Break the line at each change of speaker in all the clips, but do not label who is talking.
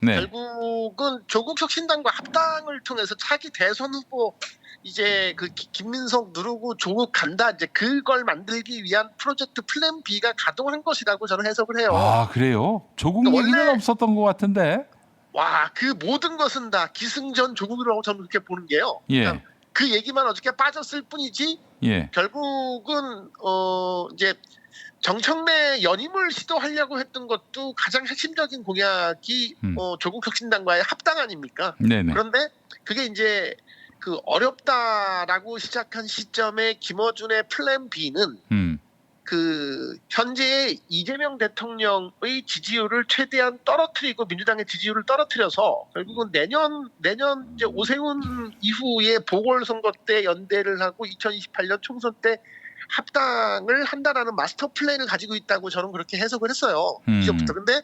네.
결국은 조국혁신당과 합당을 통해서 차기 대선 후보 이제 그 김민석 누르고 조국 간다 이제 그걸 만들기 위한 프로젝트 플랜 B가 가동한 것이라고 저는 해석을 해요.
아, 그래요? 조국
그러니까
얘기는
원래
없었던 것 같은데.
와, 그 모든 것은 다 기승전 조국이라고 저는 그렇게 보는 게요.
예.
그러니까 그 얘기만 어저께 빠졌을 뿐이지
예.
결국은 이제 정청래 연임을 시도하려고 했던 것도 가장 핵심적인 공약이 조국혁신당과의 합당 아닙니까?
네네.
그런데 그게 이제 그 어렵다라고 시작한 시점에 김어준의 플랜 B는 그 현재의 이재명 대통령의 지지율을 최대한 떨어뜨리고 민주당의 지지율을 떨어뜨려서 결국은 내년 이제 오세훈 이후에 보궐선거 때 연대를 하고 2028년 총선 때 합당을 한다라는 마스터 플랜을 가지고 있다고 저는 그렇게 해석을 했어요. 이전부터. 근데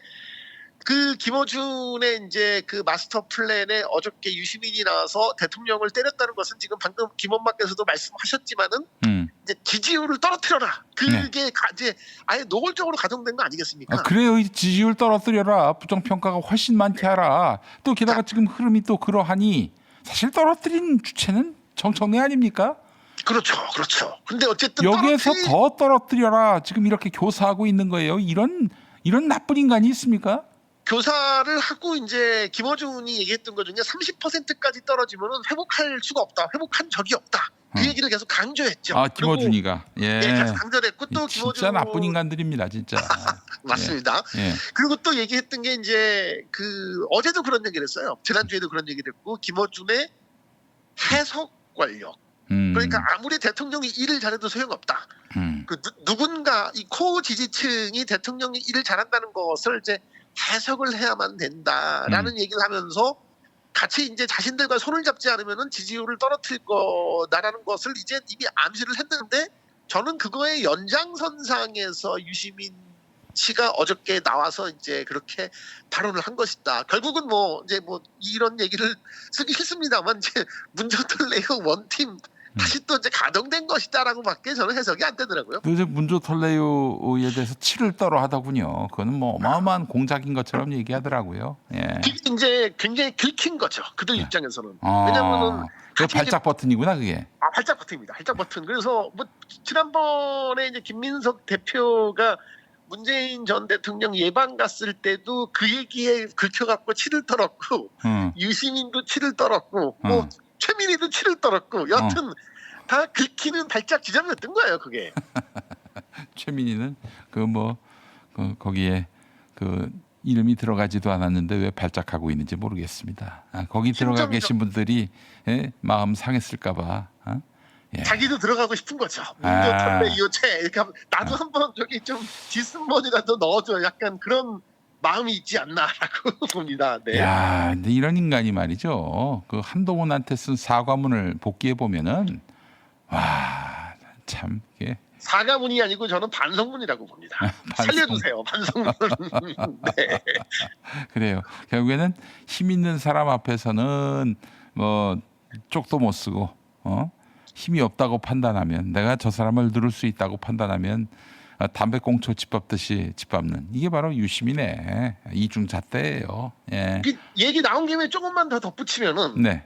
그 김어준의 이제 그 마스터 플랜에 어저께 유시민이 나와서 대통령을 때렸다는 것은 지금 방금 김원마께서도 말씀하셨지만은 이제 지지율을 떨어뜨려라. 그게 이제 아예 노골적으로 가정된 거 아니겠습니까?
아, 그래요. 지지율 떨어뜨려라. 부정평가가 훨씬 많게 하라. 또 게다가 지금 흐름이 또 그러하니 사실 떨어뜨린 주체는 정청래 아닙니까?
그렇죠. 근데 어쨌든
여기에서 더 떨어뜨려라. 지금 이렇게 교사하고 있는 거예요. 이런 나쁜 인간이 있습니까?
교사를 하고 이제 김어준이 얘기했던 것 중에 30%까지 떨어지면은 회복할 수가 없다. 회복한 적이 없다. 그 얘기를 계속 강조했죠.
아, 김어준이가. 예.
계속 강조를 했고 또
진짜
김어준
나쁜 인간들입니다, 진짜.
맞습니다.
예.
그리고 또 얘기했던 게 이제 그 어제도 그런 얘기를 했어요. 지난주에도 그런 얘기를 했고 김어준의 해석 권력. 그러니까 아무리 대통령이 일을 잘해도 소용없다. 그 누군가 이 코어 지지층이 대통령이 일을 잘한다는 것을 이제 해석을 해야만 된다라는 얘기를 하면서 같이 이제 자신들과 손을 잡지 않으면은 지지율을 떨어뜨릴 거다라는 것을 이제 이미 암시를 했는데 저는 그거의 연장선상에서 유시민 씨가 어저께 나와서 이제 그렇게 발언을 한 것이다. 결국은 뭐 이제 뭐 이런 얘기를 쓰기 싫습니다만 이제 문조털 레이어 원팀 다시 또 이제 가동된 것이다라고밖에 저는 해석이 안 되더라고요.
이제 문조털레이오에 대해서 치를 떨어 하더군요. 그거는 뭐 어마어마한 공작인 것처럼 얘기하더라고요. 예.
그게 이제 굉장히 긁힌 거죠. 그들 입장에서는.
아,
왜냐면은
그 발작 버튼이구나 그게.
발작 버튼입니다. 발작 버튼. 그래서 뭐 지난번에 이제 김민석 대표가 문재인 전 대통령 예방 갔을 때도 그 얘기에 긁혀갖고 치를 떨었고 유시민도 치를 떨었고 뭐 최민희도 치를 떨었고 여튼 다 긁히는 발작 지점이었던 거예요. 그게.
최민희는 거기에 그 이름이 들어가지도 않았는데 왜 발작하고 있는지 모르겠습니다. 거기 들어가 계신 분들이 마음 상했을까봐. 예.
자기도 들어가고 싶은 거죠. 문조털레 이호체 이렇게 하면 나도 한번 저기 좀 뒷순번이라도 넣어줘. 약간 그런 마음이 있지 않나라고 봅니다. 네.
야, 근데 이런 인간이 말이죠. 그 한동훈한테 쓴 사과문을 복기해 보면은 와, 참 이게
사과문이 아니고 저는 반성문이라고 봅니다. 살려주세요, 반성문. 네.
그래요. 결국에는 힘 있는 사람 앞에서는 뭐 쪽도 못 쓰고 힘이 없다고 판단하면 내가 저 사람을 누를 수 있다고 판단하면 담배꽁초 짓밟듯이 짓밟는 이게 바로 유시민의 이중잣대예요. 예.
얘기 나온 김에 조금만 더 덧붙이면은
네.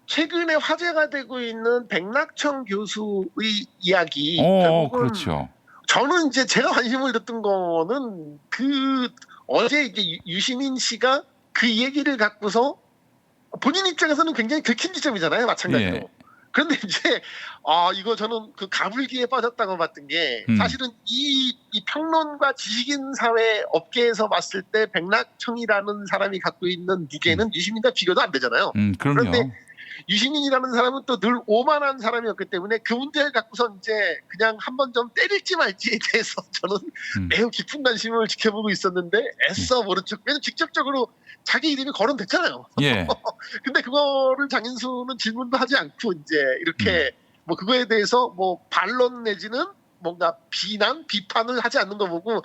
최근에 화제가 되고 있는 백낙청 교수의 이야기. 결국은
그렇죠.
저는 이제 제가 관심을 뒀던 거는 그 어제 이제 유시민 씨가 그 얘기를 갖고서 본인 입장에서는 굉장히 긁힌 지점이잖아요, 마찬가지로.
예.
그런데 이제 이거 저는 그 가불기에 빠졌다고 봤던 게 사실은 이 평론가 지식인 사회 업계에서 봤을 때 백낙청이라는 사람이 갖고 있는 무게는 유시민과 비교도 안 되잖아요.
그럼요.
그런데 유시민이라는 사람은 또 늘 오만한 사람이었기 때문에 그 문제를 갖고서 이제 그냥 한번 좀 때릴지 말지에 대해서 저는 매우 깊은 관심을 지켜보고 있었는데 애써 모른 척. 왜냐면 직접적으로 자기 이름이 거론됐잖아요.
예.
근데 그거를 장인수는 질문도 하지 않고 이제 이렇게 뭐 그거에 대해서 뭐 반론 내지는 뭔가 비판을 하지 않는 거 보고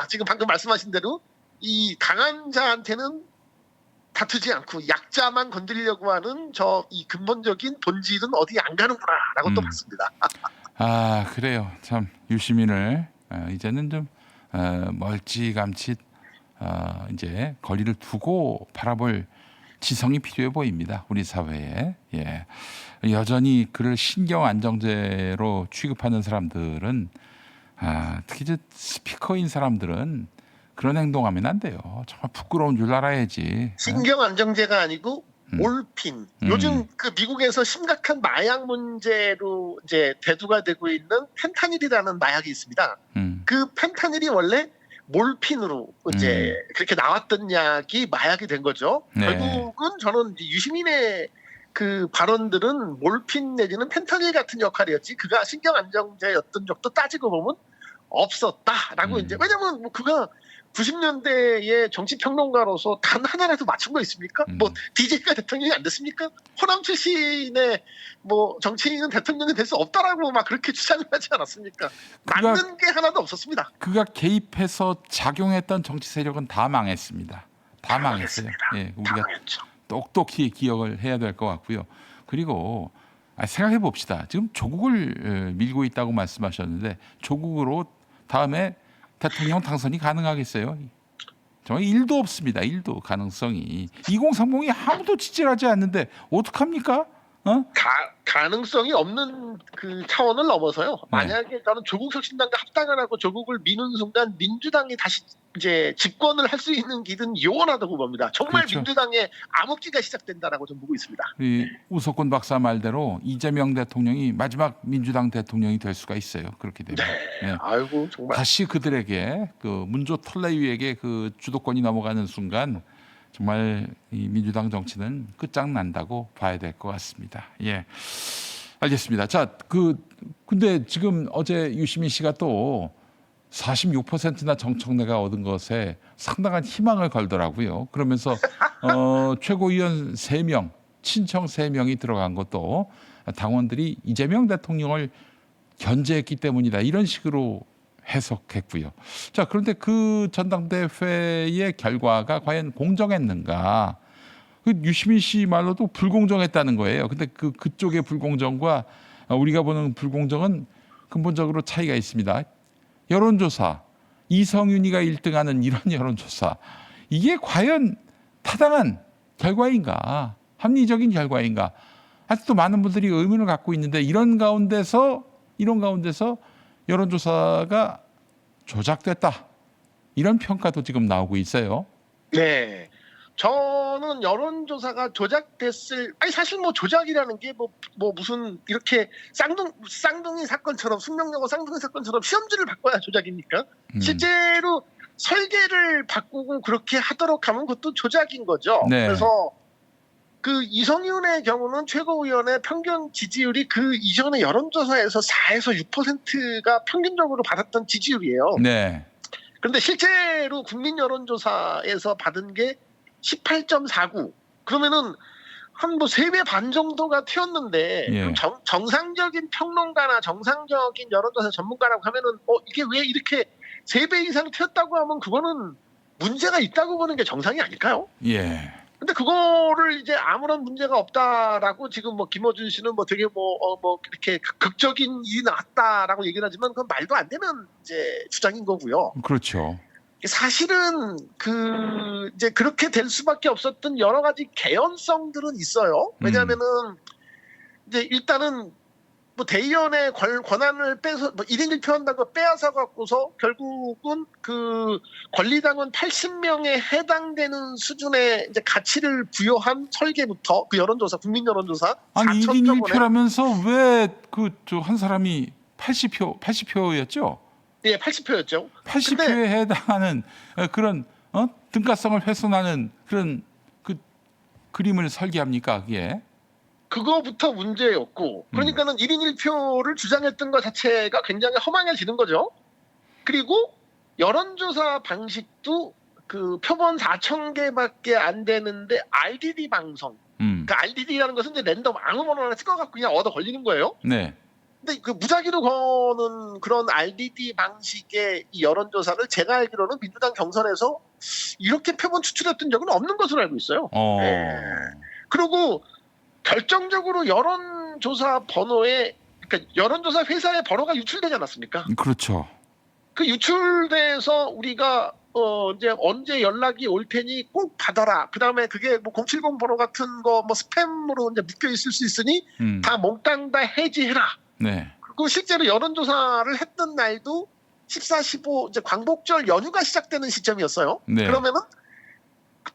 지금 방금 말씀하신 대로 이 강한 자한테는 다투지 않고 약자만 건드리려고 하는 이 근본적인 본질은 어디 안 가는구나라고 또 봤습니다.
그래요. 참 유시민을 이제는 좀 멀찌감치 이제 거리를 두고 바라볼 지성이 필요해 보입니다. 우리 사회에. 예. 여전히 그를 신경 안정제로 취급하는 사람들은 특히 이제 스피커인 사람들은 그런 행동하면 안 돼요. 정말 부끄러운 줄 알아야지.
신경 안정제가 아니고 몰핀. 요즘 그 미국에서 심각한 마약 문제로 이제 대두가 되고 있는 펜타닐이라는 마약이 있습니다. 그 펜타닐이 원래 몰핀으로 이제 그렇게 나왔던 약이 마약이 된 거죠.
네.
결국은 저는 이제 유시민의 그 발언들은 몰핀 내지는 펜타닐 같은 역할이었지 그가 신경 안정제였던 적도 따지고 보면 없었다라고 이제 왜냐면 뭐 그가 90년대의 정치 평론가로서 단 하나라도 맞춘 거 있습니까? 뭐 DJ가 대통령이 안 됐습니까? 호남 출신의 뭐 정치인은 대통령이 될 수 없다라고 막 그렇게 주장을 하지 않았습니까? 맞는 게 하나도 없었습니다.
그가 개입해서 작용했던 정치 세력은 다 망했습니다. 다 망했어요. 예, 우리가
당했죠.
똑똑히 기억을 해야 될 것 같고요. 그리고 생각해 봅시다. 지금 조국을 밀고 있다고 말씀하셨는데 조국으로 다음에 대통령 당선이 가능하겠어요? 정말 1도 없습니다. 1도 가능성이. 2030이 아무도 지지하지 않는데 어떡합니까?
가능성이 없는 그 차원을 넘어서요. 만약에 저는 조국혁신당과 합당을 하고 조국을 미는 순간 민주당이 다시 이제 집권을 할 수 있는 길은 요원하다고 봅니다. 정말
그렇죠.
민주당의 암흑기가 시작된다라고 좀 보고 있습니다.
이 우석권 박사 말대로 이재명 대통령이 마지막 민주당 대통령이 될 수가 있어요. 그렇게 되면. 네.
아이고 정말.
다시 그들에게 그 문조 털레위에게 그 주도권이 넘어가는 순간 정말 이 민주당 정치는 끝장난다고 봐야 될 것 같습니다. 예, 알겠습니다. 자, 근데 지금 어제 유시민 씨가 또 46%나 정청래가 얻은 것에 상당한 희망을 걸더라고요. 그러면서 최고위원 3명, 친청 3명이 들어간 것도 당원들이 이재명 대통령을 견제했기 때문이다. 이런 식으로 해석했고요. 자, 그런데 그 전당대회의 결과가 과연 공정했는가? 그 유시민 씨 말로도 불공정했다는 거예요. 근데 그쪽의 불공정과 우리가 보는 불공정은 근본적으로 차이가 있습니다. 여론조사, 이성윤이가 1등하는 이런 여론조사, 이게 과연 타당한 결과인가? 합리적인 결과인가? 아직도 많은 분들이 의문을 갖고 있는데 이런 가운데서 여론조사가 조작됐다. 이런 평가도 지금 나오고 있어요.
네. 저는 여론조사가 조작됐을, 사실 뭐 조작이라는 게 뭐 무슨 이렇게 쌍둥이 사건처럼, 숙명여고 쌍둥이 사건처럼 시험지를 바꿔야 조작입니까? 실제로 설계를 바꾸고 그렇게 하도록 하면 그것도 조작인 거죠.
네.
그래서 그 이성윤의 경우는 최고위원의 평균 지지율이 그 이전의 여론조사에서 4에서 6%가 평균적으로 받았던 지지율이에요.
네.
그런데 실제로 국민 여론조사에서 받은 게 18.49. 그러면은 한 뭐 3배 반 정도가 튀었는데
예.
그럼 정상적인 평론가나 정상적인 여론조사 전문가라고 하면은 이게 왜 이렇게 3배 이상 튀었다고 하면 그거는 문제가 있다고 보는 게 정상이 아닐까요?
예.
근데 그거를 이제 아무런 문제가 없다라고 지금 뭐 김어준 씨는 뭐 되게 뭐 이렇게 극적인 일이 나왔다라고 얘기를 하지만 그건 말도 안 되는 이제 주장인 거고요.
그렇죠.
사실은 이제 그렇게 될 수밖에 없었던 여러 가지 개연성들은 있어요. 왜냐하면은 이제 일단은 뭐 대의원의 권한을 빼서 뭐 1인 1표 한다는 거 빼앗아 갖고서 결국은 그 권리당원 80명에 해당되는 수준의 이제 가치를 부여한 설계부터 그 여론조사, 국민 여론조사
아니 1인
4천
1표라면서 왜 한 사람이 80표였죠?
예, 80표였죠.
80표에 해당하는 그런 등가성을 훼손하는 그런 그림을 설계합니까? 그게?
그거부터 문제였고 그러니까는 1인 1표를 주장했던 것 자체가 굉장히 허망해지는 거죠. 그리고 여론조사 방식도 그 표본 4,000개밖에 안 되는데 RDD 방송. 그 RDD라는 것은 이제 랜덤 아무거나 찍어갖고 그냥 얻어 걸리는 거예요.
네.
근데 그 무작위로 거는 그런 RDD 방식의 이 여론조사를 제가 알기로는 민주당 경선에서 이렇게 표본 추출했던 적은 없는 것으로 알고 있어요. 네. 그리고 결정적으로 여론조사 번호에, 그러니까 여론조사 회사의 번호가 유출되지 않았습니까?
그렇죠.
그 유출돼서 우리가 이제 언제 연락이 올 테니 꼭 받아라. 그다음에 그게 뭐 070 번호 같은 거 뭐 스팸으로 이제 묶여 있을 수 있으니 다 몽땅 다 해지해라.
네.
그리고 실제로 여론조사를 했던 날도 14, 15 이제 광복절 연휴가 시작되는 시점이었어요.
네.
그러면은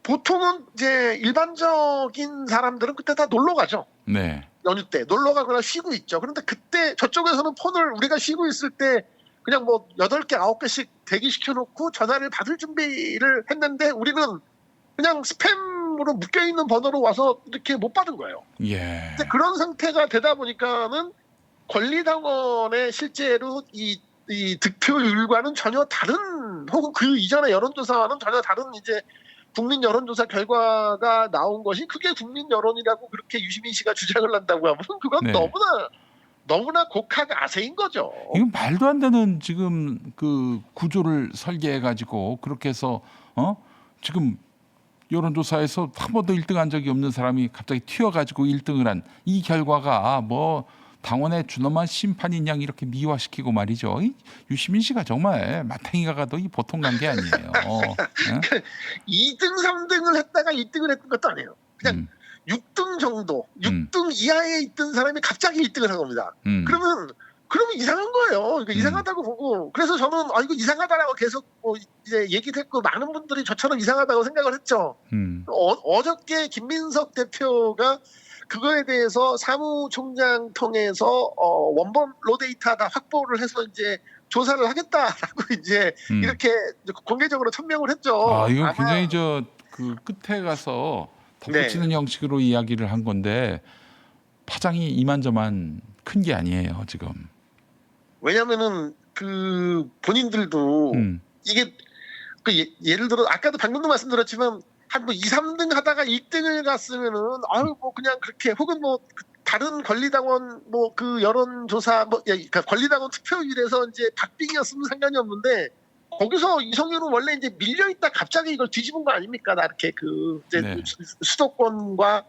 보통은 이제 일반적인 사람들은 그때 다 놀러 가죠.
네.
연휴 때 놀러 가거나 쉬고 있죠. 그런데 그때 저쪽에서는 폰을 우리가 쉬고 있을 때 그냥 뭐 8개, 9개씩 대기시켜 놓고 전화를 받을 준비를 했는데 우리는 그냥 스팸으로 묶여 있는 번호로 와서 이렇게 못 받은 거예요.
예.
근데 그런 상태가 되다 보니까는 권리당원의 실제로 이 득표율과는 전혀 다른, 혹은 그 이전의 여론조사와는 전혀 다른 이제 국민 여론조사 결과가 나온 것이 그게 국민 여론이라고 그렇게 유시민 씨가 주장을 한다고 하면 그건
네.
너무나 곡학 아세인 거죠.
이건 말도 안 되는 지금 그 구조를 설계해 가지고 그렇게 해서 지금 여론조사에서 한 번도 1등한 적이 없는 사람이 갑자기 튀어가지고 1등을 한 이 결과가 뭐 당원의 준엄한 심판인 양 이렇게 미화시키고 말이죠. 이 유시민 씨가 정말 마탱이가 가도 이 보통 간 게 아니에요. 예?
2등, 3등을 했다가 2등을 했던 것도 아니에요. 그냥 6등 정도, 6등 이하에 있던 사람이 갑자기 1등을 한 겁니다. 그러면 이상한 거예요. 그러니까 이상하다고 보고, 그래서 저는 이거 이상하다라고 계속 뭐 이제 얘기를 했고, 많은 분들이 저처럼 이상하다고 생각을 했죠. 어저께 김민석 대표가 그거에 대해서 사무총장 통해서 원본 로데이터 다 확보를 해서 이제 조사를 하겠다라고 이제 이렇게 공개적으로 천명을 했죠.
아, 이거 굉장히 그 끝에 가서 덧붙이는 형식으로 이야기를 한 건데 파장이 이만저만 큰 게 아니에요, 지금.
왜냐면은 그 본인들도 이게 그 예를 들어 아까도 방금도 말씀드렸지만 한 뭐 2, 3등 하다가 1등을 갔으면은 뭐 그냥 그렇게, 혹은 뭐 다른 권리당원 뭐 그 여론조사 뭐 그러니까 권리당원 투표율에서 이제 박빙이었으면 상관이 없는데 거기서 이성윤은 원래 이제 밀려 있다 갑자기 이걸 뒤집은 거 아닙니까? 나 이렇게 그 이제
네.
수도권과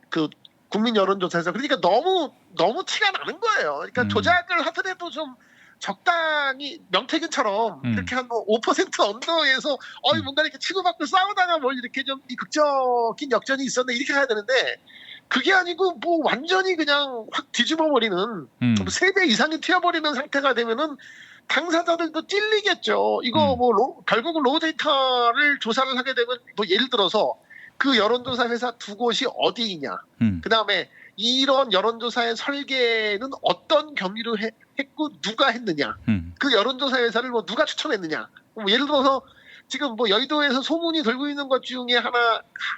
그 국민 여론조사에서. 그러니까 너무 티가 나는 거예요. 그러니까 조작을 하더라도 좀 적당히 명태균처럼 이렇게 한 뭐 5% 언더에서 뭔가 이렇게 치고받고 싸우다가 뭘 이렇게 좀 이 극적인 역전이 있었네 이렇게 해야 되는데 그게 아니고 뭐 완전히 그냥 확 뒤집어버리는 3배 이상이 튀어버리는 상태가 되면은 당사자들도 찔리겠죠. 이거 뭐 결국은 로우 데이터를 조사를 하게 되면 뭐 예를 들어서 그 여론조사 회사 2곳이 어디이냐. 그다음에 이런 여론조사의 설계는 어떤 경위로 했고 누가 했느냐. 그 여론조사 회사를 뭐 누가 추천했느냐. 뭐 예를 들어서 지금 뭐 여의도에서 소문이 돌고 있는 것 중에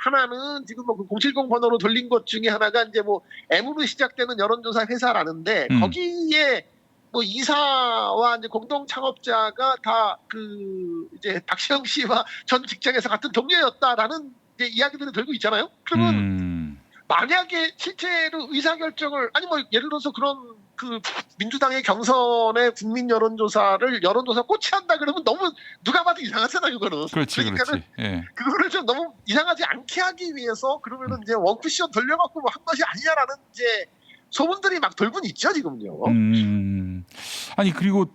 하나는 지금 뭐 070 번호로 돌린 것 중에 하나가 이제 뭐 M으로 시작되는 여론조사 회사라는데 거기에 뭐 이사와 이제 공동 창업자가 다 그 이제 박시영 씨와 전 직장에서 같은 동료였다라는 이제 이야기들이 돌고 있잖아요. 그러면 만약에 실제로 의사결정을 뭐 예를 들어서 그런 그 민주당의 경선의 국민 여론조사 꼬치한다 그러면 너무 누가 봐도 이상하잖아요, 그거는.
그렇지. 예.
그거를 좀 너무 이상하지 않게 하기 위해서 그러면은 이제 원쿠션 돌려갖고 뭐 한 것이 아니냐라는 이제 소문들이 막 돌고 있죠, 지금요.
아니 그리고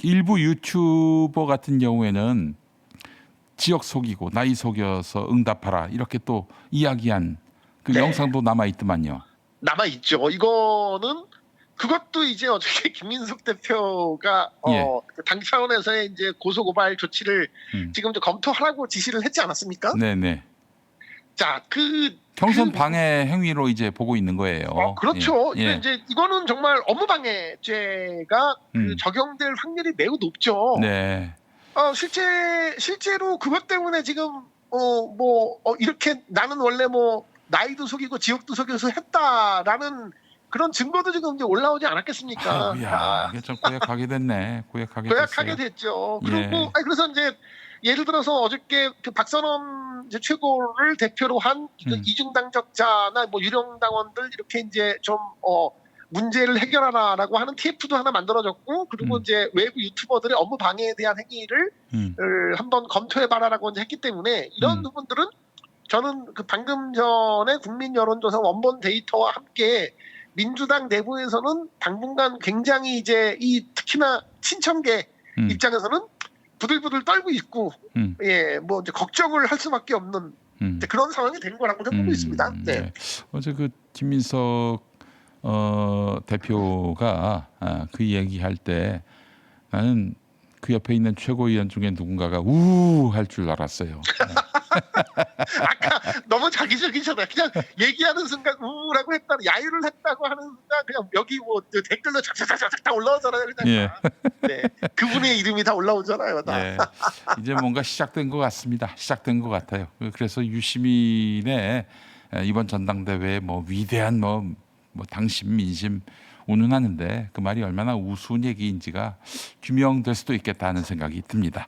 일부 유튜버 같은 경우에는 지역 속이고 나이 속여서 응답하라 이렇게 또 이야기한 그 영상도 남아 있더만요. 남아
있죠. 이거는 그것도 이제 어저께 김민석 대표가 당 차원에서의 이제 고소 고발 조치를 지금 좀 검토하라고 지시를 했지 않았습니까?
네네.
자,
경선 방해 행위로 이제 보고 있는 거예요.
그렇죠. 근데 이제 이거는 정말 업무방해죄가 그 적용될 확률이 매우 높죠.
네.
실제로 그것 때문에 지금 이렇게 나는 원래 뭐 나이도 속이고 지역도 속여서 했다라는 그런 증거도 지금 이제 올라오지 않았겠습니까?
이게 좀 고약하게 됐네.
고약하게 됐죠. 그리고 그래서 이제 예를 들어서 어저께 그 박선원 이제 최고를 대표로 한 이중당적자나 뭐 유령당원들 이렇게 이제 좀 문제를 해결하라라고 하는 TF도 하나 만들어졌고, 그리고 이제 외부 유튜버들의 업무 방해에 대한 행위를 한번 검토해봐라라고 이제 했기 때문에 이런 부분들은 저는 그 방금 전에 국민 여론조사 원본 데이터와 함께 민주당 내부에서는 당분간 굉장히 이제 특히나 친청계 입장에서는 부들부들 떨고 있고 뭐 이제 걱정을 할 수밖에 없는 이제 그런 상황이 된 거라고 저는 보고 있습니다. 네.
네. 어제 그 김민석 대표가 그 얘기할 때 나는 그 옆에 있는 최고위원 중에 누군가가 할 줄 알았어요.
아까 너무 자기적이잖아요. 그냥 얘기하는 순간 우라고 했다는 야유를 했다고 하는 순간 그냥 여기 뭐 댓글로 착착착착 다 올라오잖아요. 그냥
예.
다. 네. 그분의 이름이 다 올라오잖아요. 다.
예. 이제 뭔가 시작된 것 같습니다. 시작된 것 같아요. 그래서 유시민의 이번 전당대회에 뭐 위대한 뭐 당심 민심 운운하는데 그 말이 얼마나 우스운 얘기인지가 규명될 수도 있겠다는 생각이 듭니다.